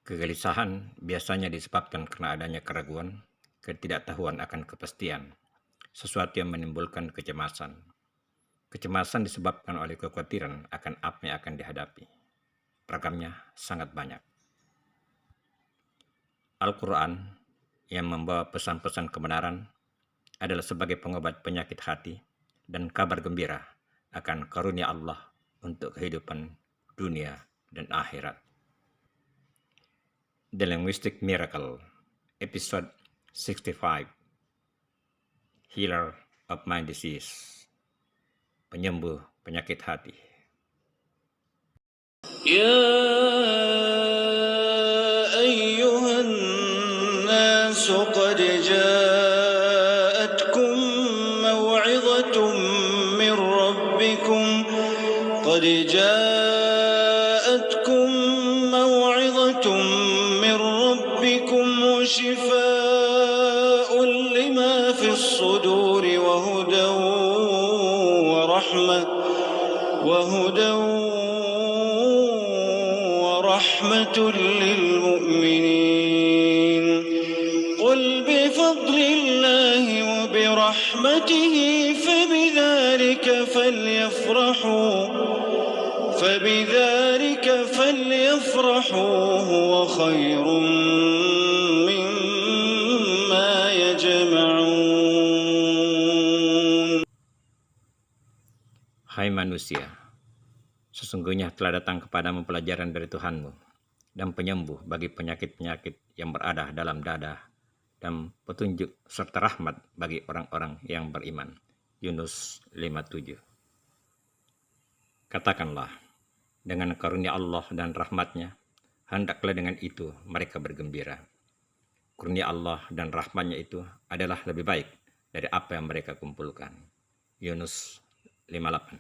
Kegelisahan biasanya disebabkan karena adanya keraguan, ketidaktahuan akan kepastian, sesuatu yang menimbulkan kecemasan. Kecemasan disebabkan oleh kekhawatiran akan apa yang akan dihadapi. Ragamnya sangat banyak. Al-Quran yang membawa pesan-pesan kebenaran adalah sebagai pengobat penyakit hati dan kabar gembira akan karunia Allah untuk kehidupan dunia dan akhirat. The Linguistic Miracle, Episode 65, Healer of Mind Disease, penyembuh penyakit hati. يا أيها الناس قد جاءتكم موعظة من ربكم وشفاء لما في الصدور وهدى ورحمة للمؤمنين قل بفضل الله وبرحمته فبذلك فليفرحوا هو خير مما يجمعون. Hai manusia, sesungguhnya telah datang kepadamu pelajaran dari Tuhanmu dan penyembuh bagi penyakit-penyakit yang berada dalam dada dan petunjuk serta rahmat bagi orang-orang yang beriman. Yunus 5:7. Katakanlah, dengan karunia Allah dan rahmatnya, hendaklah dengan itu mereka bergembira. Karunia Allah dan rahmatnya itu adalah lebih baik dari apa yang mereka kumpulkan. Yunus 5:8.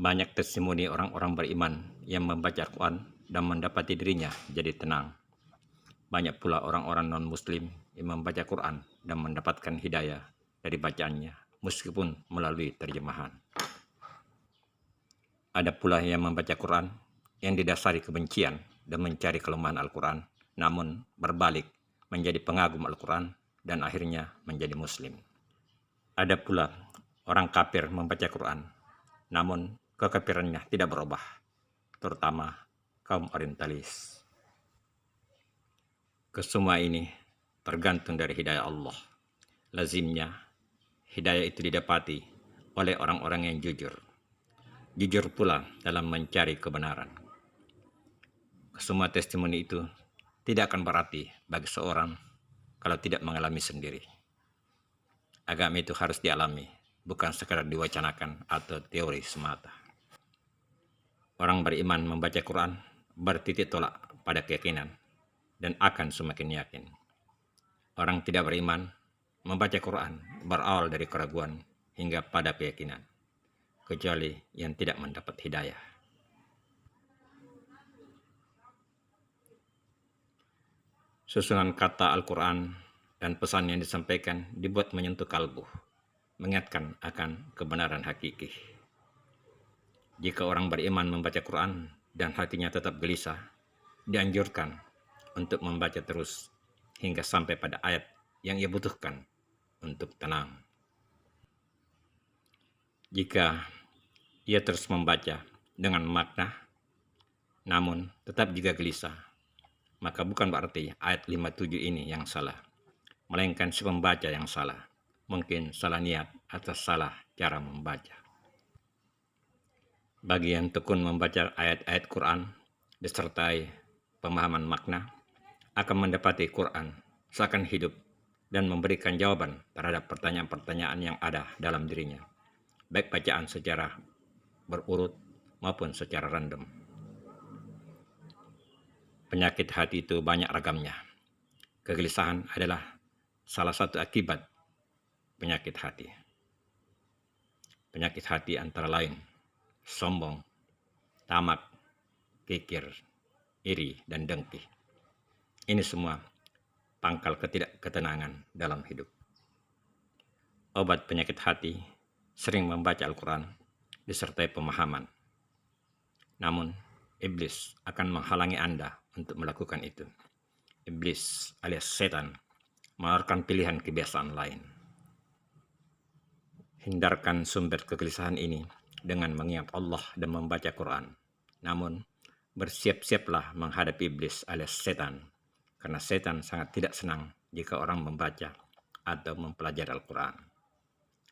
Banyak testimoni orang-orang beriman yang membaca Al-Quran dan mendapati dirinya jadi tenang. Banyak pula orang-orang non-muslim yang membaca Quran dan mendapatkan hidayah dari bacaannya, meskipun melalui terjemahan. Ada pula yang membaca Quran yang didasari kebencian dan mencari kelemahan Al-Quran, namun berbalik menjadi pengagum Al-Quran dan akhirnya menjadi muslim. Ada pula orang kafir membaca Quran, namun kekafirannya tidak berubah, terutama kaum orientalis. Kesemua ini tergantung dari hidayah Allah. Lazimnya, hidayah itu didapati oleh orang-orang yang jujur. Jujur pula dalam mencari kebenaran. Semua testimoni itu tidak akan berarti bagi seorang kalau tidak mengalami sendiri. Agama itu harus dialami, bukan sekadar diwacanakan atau teori semata. Orang beriman membaca Quran bertitik tolak pada keyakinan dan akan semakin yakin. Orang tidak beriman membaca Quran berawal dari keraguan hingga pada keyakinan, kecuali yang tidak mendapat hidayah. Susunan kata Al-Quran dan pesan yang disampaikan dibuat menyentuh kalbu, mengingatkan akan kebenaran hakiki. Jika orang beriman membaca Quran dan hatinya tetap gelisah, dianjurkan untuk membaca terus hingga sampai pada ayat yang ia butuhkan untuk tenang. Jika ia terus membaca dengan makna, namun tetap juga gelisah, maka bukan berarti ayat 57 ini yang salah, melainkan si pembaca yang salah. Mungkin salah niat atau salah cara membaca. Bagi yang tekun membaca ayat-ayat Quran disertai pemahaman makna, akan mendapati Quran seakan hidup dan memberikan jawaban terhadap pertanyaan-pertanyaan yang ada dalam dirinya, baik bacaan secara berurut maupun secara random. Penyakit hati itu banyak ragamnya. Kegelisahan adalah salah satu akibat penyakit hati. Penyakit hati antara lain sombong, tamak, kikir, iri, dan dengki. Ini semua pangkal ketidakketenangan dalam hidup. Obat penyakit hati sering membaca Al-Quran disertai pemahaman. Namun, Iblis akan menghalangi Anda untuk melakukan itu. Iblis alias setan menawarkan pilihan kebiasaan lain. Hindarkan sumber kegelisahan ini dengan mengingat Allah dan membaca Quran. Namun, bersiap-siaplah menghadapi iblis alias setan, karena setan sangat tidak senang jika orang membaca atau mempelajari Al-Quran.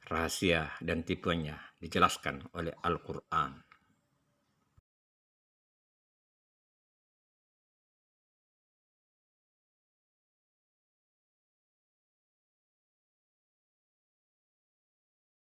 Rahasia dan tipuannya dijelaskan oleh Al-Quran.